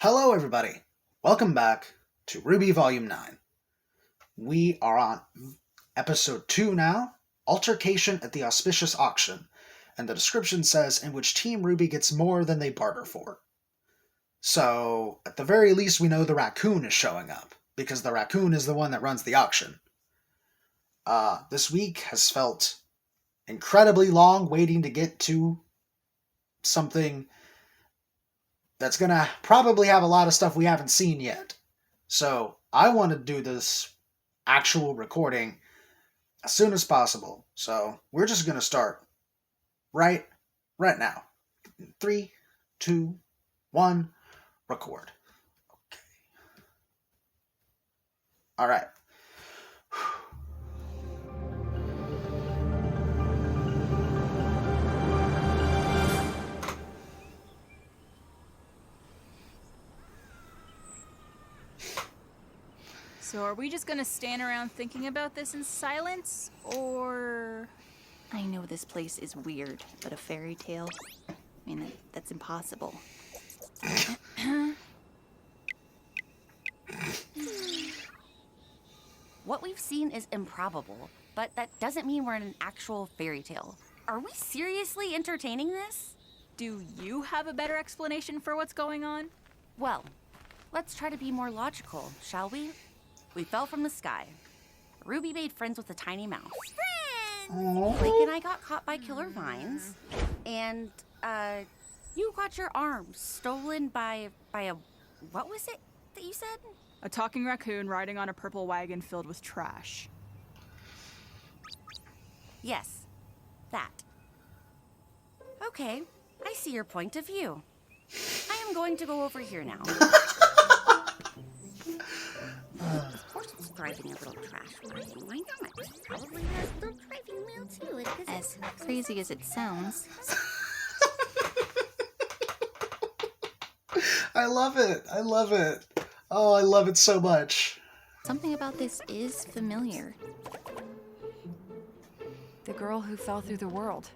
Hello, everybody. Welcome back to RWBY Volume 9. We are on Episode 2 now, Altercation at the Auspicious Auction, and the description says, in which Team RWBY gets more than they barter for. So, at the very least, we know the raccoon is showing up, because the raccoon is the one that runs the auction. This week has felt incredibly long waiting to get to something that's going to probably have a lot of stuff we haven't seen yet. So I want to do this actual recording as soon as possible. So we're just going to start right now. 3, 2, 1, record. Okay. All right. So are we just gonna stand around thinking about this in silence, or... I know this place is weird, but a fairy tale? I mean, that's impossible. What we've seen is improbable, but that doesn't mean we're in an actual fairy tale. Are we seriously entertaining this? Do you have a better explanation for what's going on? Well, let's try to be more logical, shall we? We fell from the sky. Ruby made friends with a tiny mouse. Friends! Blake and I got caught by killer vines. And, you got your arm stolen by a... What was it that you said? A talking raccoon riding on a purple wagon filled with trash. Yes, that. Okay, I see your point of view. I am going to go over here now. Of course it's driving a little trash wagon. Why not? Probably has a little driving wheel too. As crazy as it sounds. I love it. I love it. Oh, I love it so much. Something about this is familiar. The girl who fell through the world.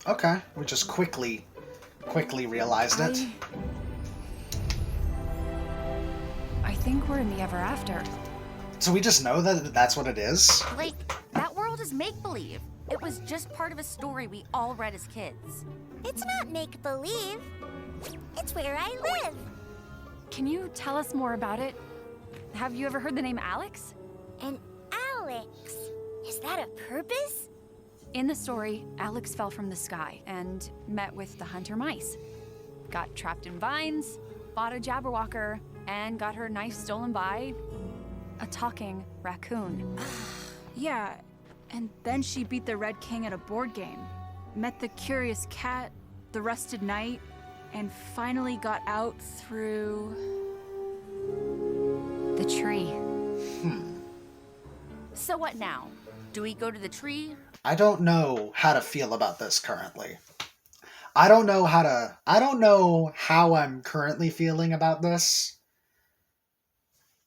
Okay, we just quickly realized it. I think we're in the ever after. So we just know that that's what it is? Like, that world is make-believe. It was just part of a story we all read as kids. It's not make-believe. It's where I live. Can you tell us more about it? Have you ever heard the name Alex? And Alex, is that a purpose? In the story, Alex fell from the sky and met with the hunter mice. Got trapped in vines, fought a Jabberwocker, and got her knife stolen by a talking raccoon. Yeah, and then she beat the Red King at a board game, met the curious cat, the rusted knight, and finally got out through... The tree. So what now? Do we go to the tree? I don't know how to feel about this currently. I don't know how I'm currently feeling about this.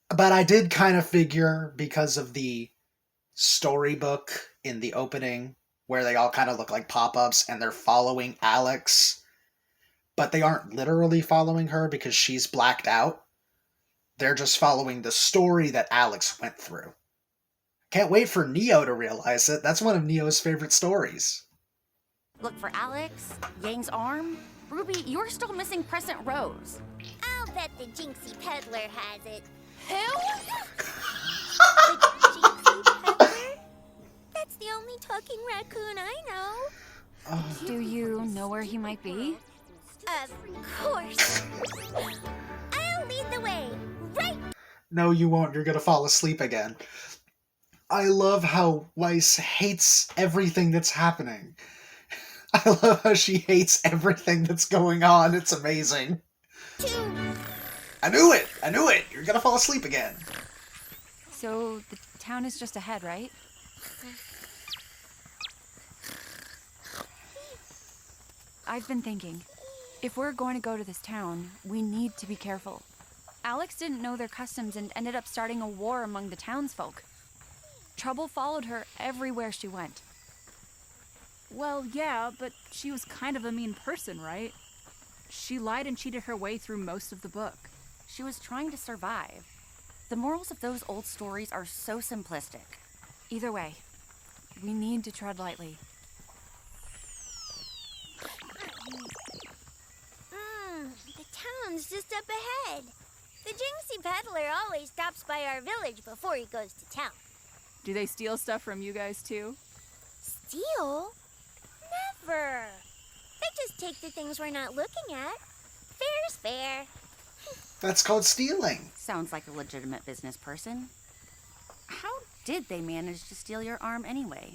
But I did kind of figure, because of the storybook in the opening, where they all kind of look like pop-ups and they're following Alex, but they aren't literally following her because she's blacked out. They're just following the story that Alex went through. Can't wait for Neo to realize it. That's one of Neo's favorite stories. Look for Alex, Yang's arm. Ruby, you're still missing Crescent Rose. I'll bet the Jinxie Peddler has it. Who? The Jinxie Peddler? That's the only talking raccoon I know. Do you know where he might be? Of course. I'll lead the way. Right. No, you won't. You're gonna fall asleep again. I love how Weiss hates everything that's happening. I love how she hates everything that's going on. It's amazing. 2. I knew it! I knew it! You're gonna fall asleep again. So the town is just ahead, right? I've been thinking, if we're going to go to this town, we need to be careful. Alex didn't know their customs and ended up starting a war among the townsfolk. Trouble followed her everywhere she went. Well, yeah, but she was kind of a mean person, right? She lied and cheated her way through most of the book. She was trying to survive. The morals of those old stories are so simplistic. Either way, we need to tread lightly. The town's just up ahead. The Jinxie peddler always stops by our village before he goes to town. Do they steal stuff from you guys too? Steal? Never. They just take the things we're not looking at. Fair's fair. That's called stealing. Sounds like a legitimate business person. How did they manage to steal your arm anyway?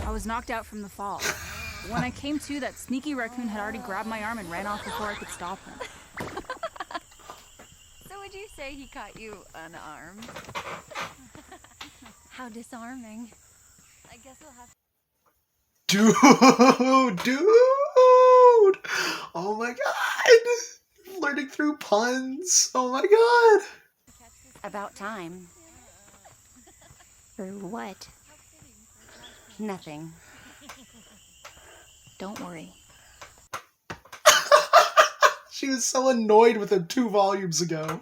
I was knocked out from the fall. When I came to, that sneaky raccoon had already grabbed my arm and ran off before I could stop him. So would you say he caught you unarmed? How disarming. I guess we'll have to... Dude! Oh my god! Learning through puns. Oh my god! About time. For what? Nothing. Don't worry. She was so annoyed with him 2 volumes ago.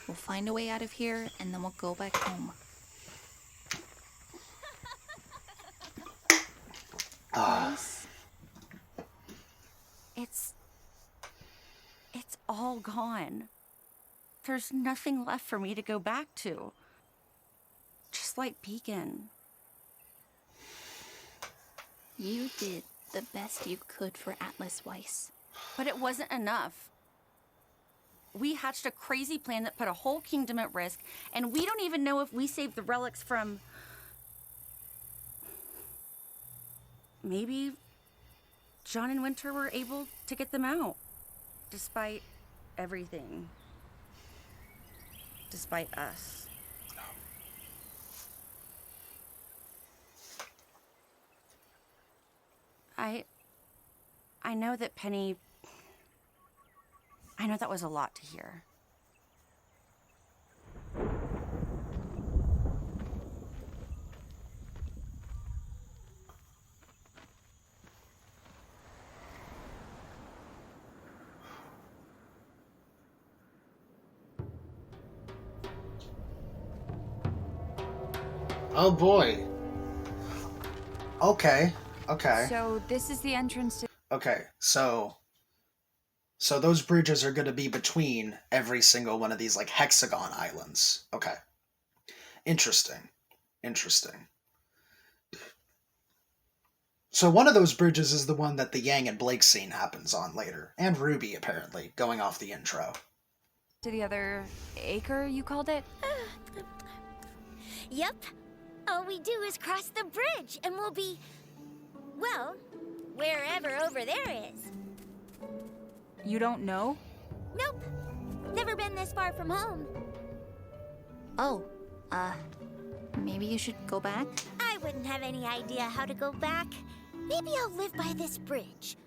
We'll find a way out of here, and then we'll go back home. It's all gone. There's nothing left for me to go back to. Just like Beacon. You did the best you could for Atlas Weiss. But it wasn't enough. We hatched a crazy plan that put a whole kingdom at risk, and we don't even know if we saved the relics from... Maybe John and Winter were able to get them out. Despite everything. Despite us. I know that Penny... I know that was a lot to hear. Oh boy. Okay. So this is the entrance to... Okay, so those bridges are going to be between every single one of these, like, hexagon islands. Okay. Interesting. So one of those bridges is the one that the Yang and Blake scene happens on later. And Ruby, apparently, going off the intro. To the other acre, you called it? Yep. All we do is cross the bridge, and we'll be... well, wherever over there is. You don't know? Nope. Never been this far from home. Oh, maybe you should go back? I wouldn't have any idea how to go back. Maybe I'll live by this bridge.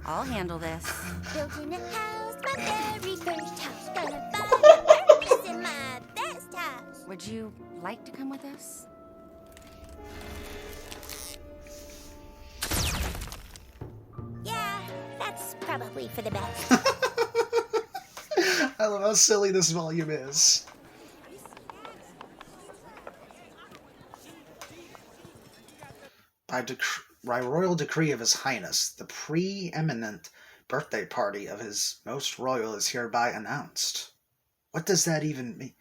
I'll handle this. Building a house, my very first house. Gonna buy a furnace in my best house. Would you like to come with us? Yeah, that's probably for the best. I love how silly this volume is. By royal decree of His Highness, the preeminent birthday party of His Most Royal is hereby announced. What does that even mean?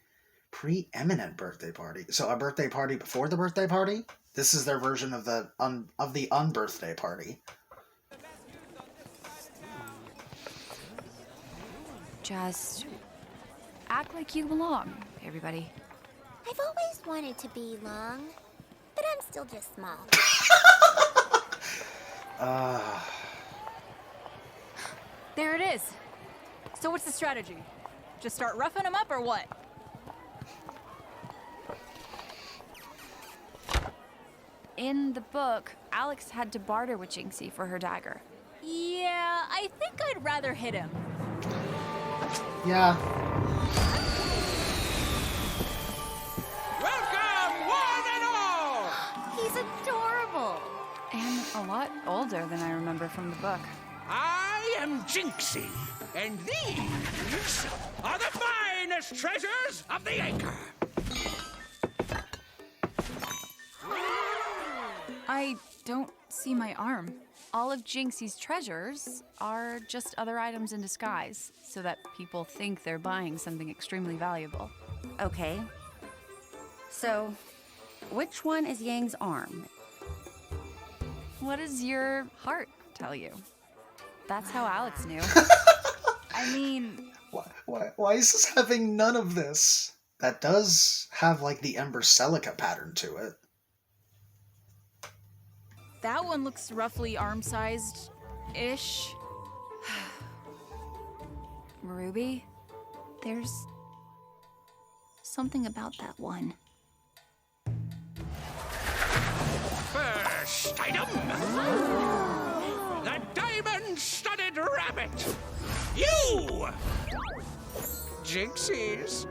Preeminent birthday party. So a birthday party before the birthday party? This is their version of the unbirthday party. Just act like you belong, everybody. I've always wanted to be long, but I'm still just small. There it is. So what's the strategy? Just start roughing them up or what? In the book, Alex had to barter with Jinxie for her dagger. Yeah, I think I'd rather hit him. Yeah. Welcome, one and all! He's adorable. And a lot older than I remember from the book. I I am Jinxie, and these are the finest treasures of the acre. I don't see my arm. All of Jinxie's treasures are just other items in disguise, so that people think they're buying something extremely valuable. Okay. So, which one is Yang's arm? What does your heart tell you? That's how Alex knew. I mean, Why is this having none of this? That does have, like, the Ember Celica pattern to it. that one looks roughly arm-sized-ish. Ruby? There's something about that one. First item. The diamond-studded rabbit. You! Jinxies.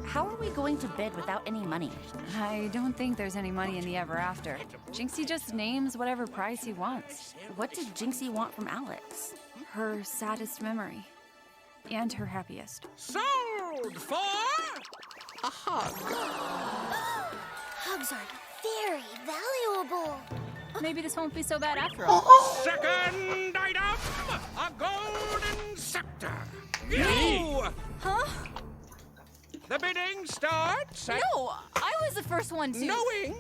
How are we going to bid without any money? I don't think there's any money in the ever after. Jinxie just names whatever price he wants. What did Jinxie want from Alex? Her saddest memory. And her happiest. Sold for a hug. Hugs are very valuable. Maybe this won't be so bad after all. Second item, a golden scepter. You! Huh? The bidding starts at No, I was the first one to... knowing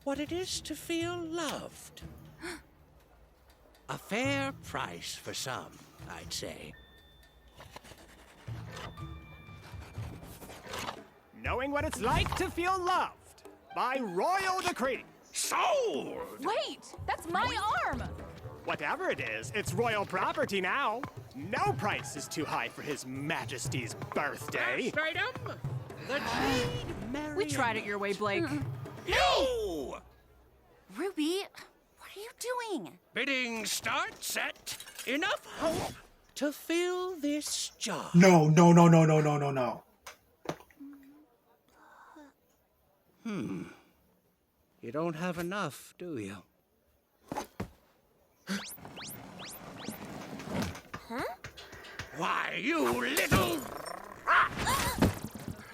what it is to feel loved. A fair price for some, I'd say. Knowing what it's like to feel loved by royal decree. Sold! Wait, that's my arm! Whatever it is, it's royal property now. No price is too high for His Majesty's birthday. Last item, the jade marionette. We tried it your way, Blake. No! Ruby, what are you doing? Bidding starts at enough hope to fill this jar. No, no, no, no, no, no, no, no. You don't have enough, do you? Why, you little rat!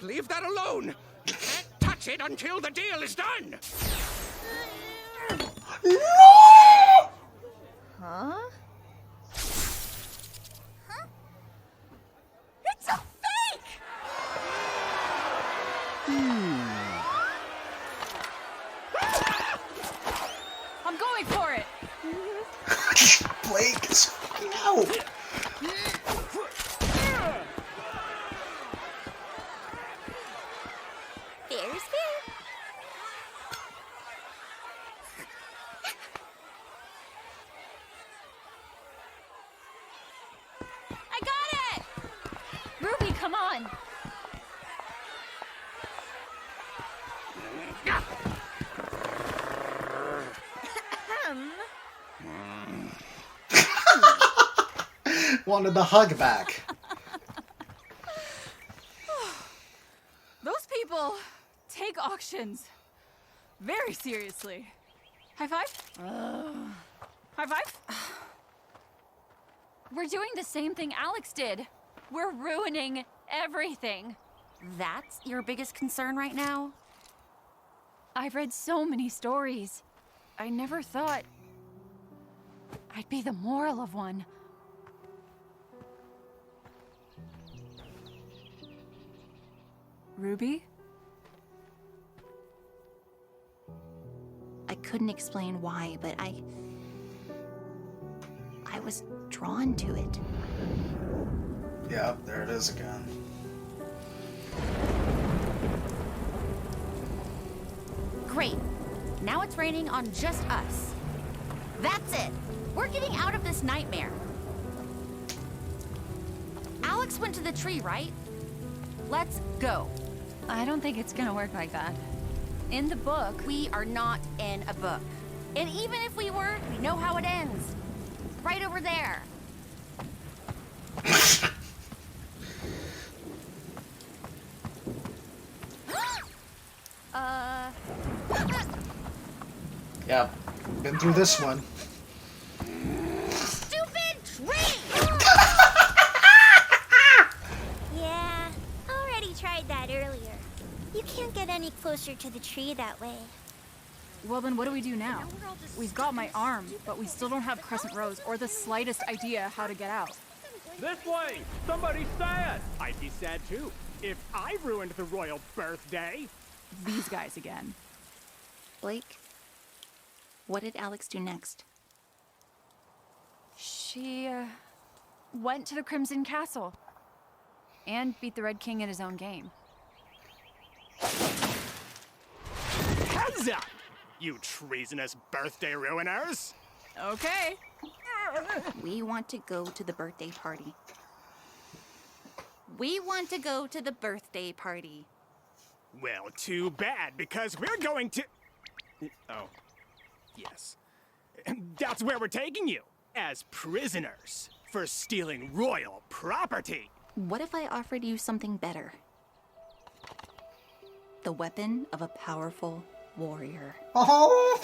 Leave that alone! You can't touch it until the deal is done! It's a fake! I'm going for it! Blake is fucking out. Fair's fair. I got it! Ruby, come on! Wanted the hug back. Those people take auctions very seriously. High five? High five? We're doing the same thing Alex did. We're ruining everything. That's your biggest concern right now? I've read so many stories. I never thought I'd be the moral of one. Ruby? I couldn't explain why, but I was drawn to it. Yeah, there it is again. Great. Now it's raining on just us. That's it. We're getting out of this nightmare. Alex went to the tree, right? Let's go. I don't think it's gonna work like that. In the book, We are not in a book. And even if we were, we know how it ends. Right over there. Yeah, been through this one. Stupid any closer to the tree that way. Well, then what do we do now? We've got my arm, but we still don't have Crescent Rose or the slightest idea how to get out. This way! Somebody's sad! I'd be sad too, if I ruined the royal birthday. These guys again. Blake, what did Alex do next? She went to the Crimson Castle and beat the Red King at his own game. Hands up, you treasonous birthday ruiners! Okay. We want to go to the birthday party. We want to go to the birthday party. Well, too bad, because we're going to... Oh, yes. That's where we're taking you, as prisoners, for stealing royal property. What if I offered you something better? The weapon of a powerful warrior. Oh!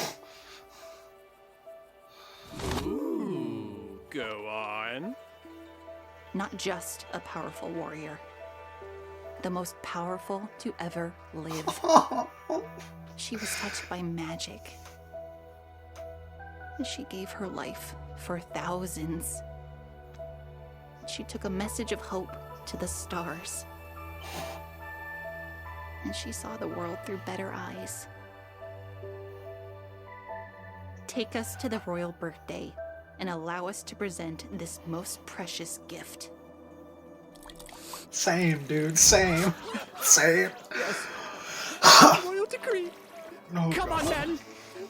Go on. Not just a powerful warrior. The most powerful to ever live. She was touched by magic. And she gave her life for thousands. She took a message of hope to the stars. And she saw the world through better eyes. Take us to the royal birthday and allow us to present this most precious gift. Same, dude. Same. Same. Royal decree. Oh, Come on, God. men.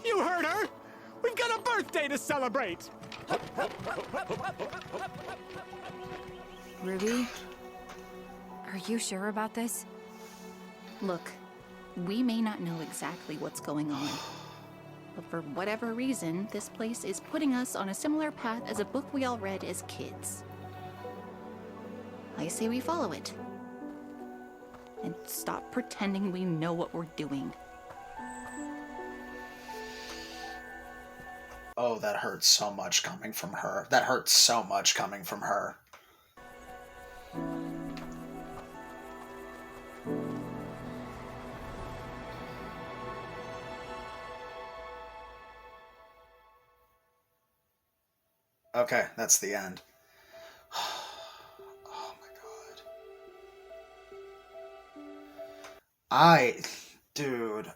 You heard her. We've got a birthday to celebrate. Ruby, are you sure about this? Look, we may not know exactly what's going on. But for whatever reason, this place is putting us on a similar path as a book we all read as kids. I say we follow it. And stop pretending we know what we're doing. Oh, that hurts so much coming from her. That hurts so much coming from her. Okay, that's the end. Oh my god. Dude,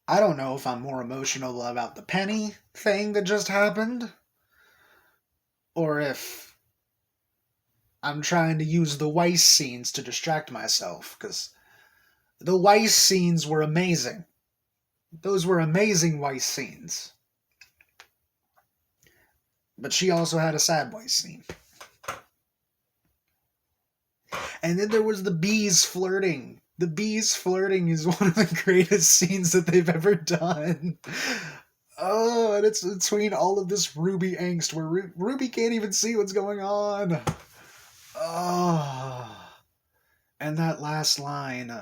I don't know if I'm more emotional about the Penny thing that just happened, or if I'm trying to use the Weiss scenes to distract myself, because the Weiss scenes were amazing. Those were amazing Weiss scenes. But she also had a sad Weiss scene. And then there was the bees flirting. The bees flirting is one of the greatest scenes that they've ever done. Oh, and it's between all of this Ruby angst where Ruby can't even see what's going on. Oh. And that last line,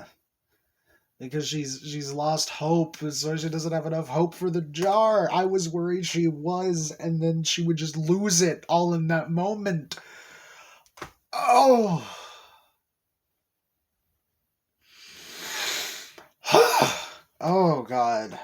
because she's lost hope, so she doesn't have enough hope for the jar. I was worried she was, and then she would just lose it all in that moment. Oh. Oh, God.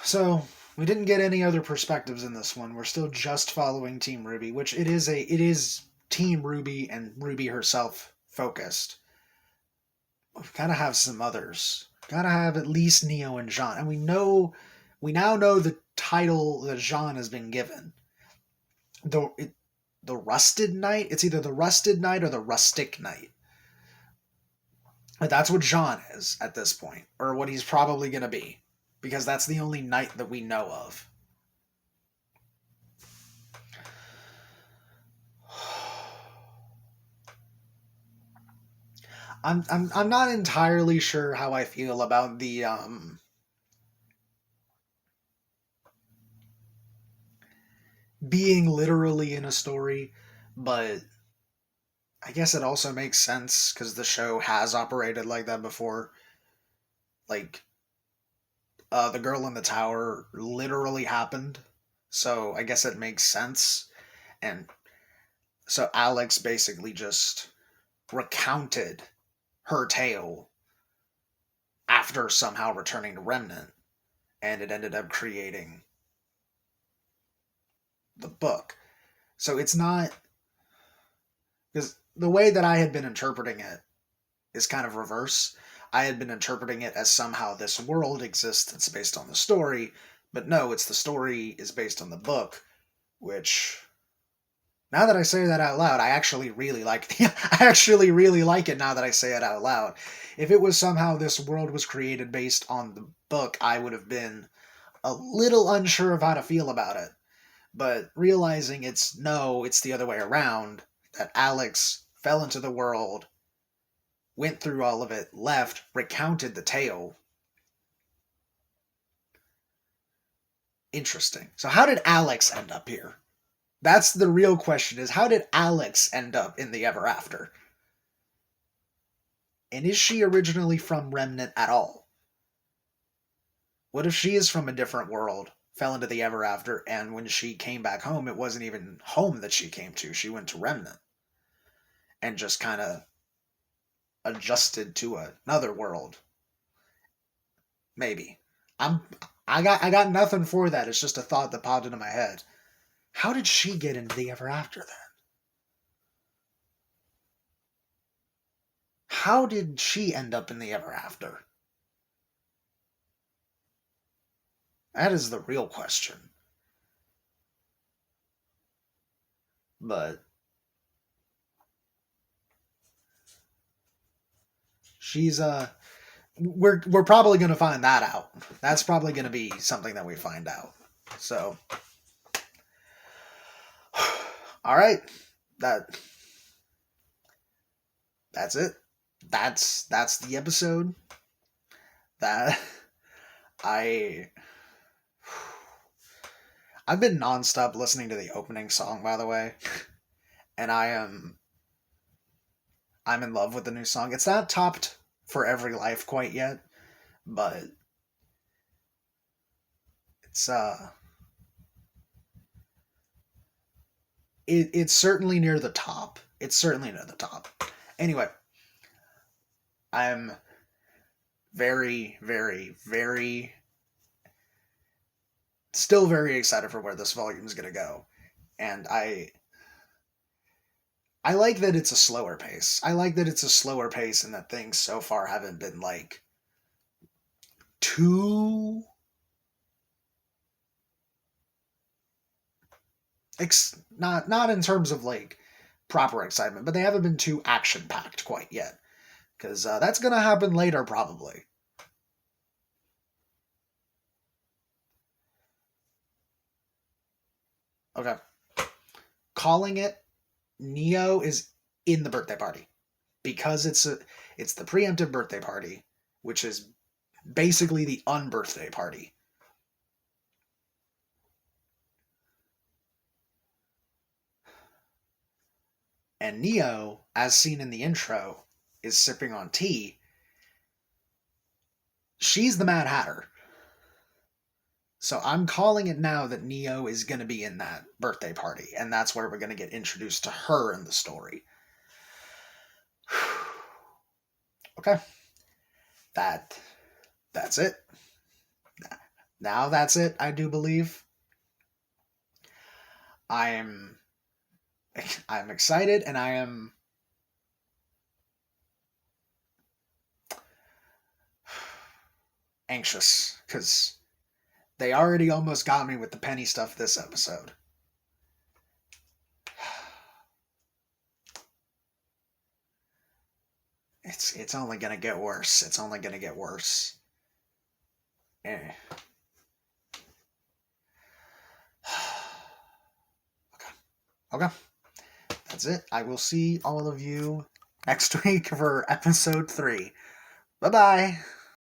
So, we didn't get any other perspectives in this one. We're still just following Team RWBY, which it is Team RWBY and RWBY herself focused. We've got to have some others. Got to have at least Neo and Jean. And we now know the title that Jean has been given. The Rusted Knight? It's either the Rusted Knight or the Rustic Knight. But that's what Jean is at this point, or what he's probably going to be, because that's the only knight that we know of. I'm not entirely sure how I feel about the being literally in a story, but I guess it also makes sense because the show has operated like that before. Like, the girl in the tower literally happened, so I guess it makes sense. And so Alex basically just recounted her tale after somehow returning to Remnant, and it ended up creating the book. So it's not, because the way that I had been interpreting it is kind of reverse. I had been interpreting it as somehow this world exists that's based on the story, but no, it's the story is based on the book, which, now that I say that out loud, I actually really like I actually really like it now that I say it out loud. If it was somehow this world was created based on the book, I would have been a little unsure of how to feel about it. But realizing it's the other way around, that Alex fell into the world, went through all of it, left, recounted the tale. Interesting. So how did Alex end up here? That's the real question, is how did Alex end up in the Ever After? And is she originally from Remnant at all? What if she is from a different world, fell into the Ever After, and when she came back home, it wasn't even home that she came to. She went to Remnant. And just kind of adjusted to another world. Maybe. I got nothing for that. It's just a thought that popped into my head. How did she get into the Ever After then? How did she end up in the Ever After? That is the real question. But she's we're probably going to find that out. That's probably going to be something that we find out. So, all right, that's it. That's the episode. That I've been nonstop listening to the opening song, by the way, and I'm in love with the new song. It's not topped For Every Life quite yet, but it's certainly near the top. It's certainly near the top. Anyway, I'm very, very, very, still very excited for where this volume is going to go. And I like that it's a slower pace. I like that it's a slower pace and that things so far haven't been like too not in terms of like proper excitement, but they haven't been too action packed quite yet, because that's gonna happen later probably. Okay, calling it. Neo is in the birthday party because it's the preemptive birthday party, which is basically the unbirthday party. And Neo, as seen in the intro, is sipping on tea. She's the Mad Hatter. So I'm calling it now that Neo is going to be in that birthday party, and that's where we're going to get introduced to her in the story. Okay. That's it. Now that's it, I do believe. I'm excited, and I am anxious, because they already almost got me with the penny stuff this episode. It's only gonna get worse. It's only gonna get worse. Eh. Okay. That's it. I will see all of you next week for episode 3. Bye-bye.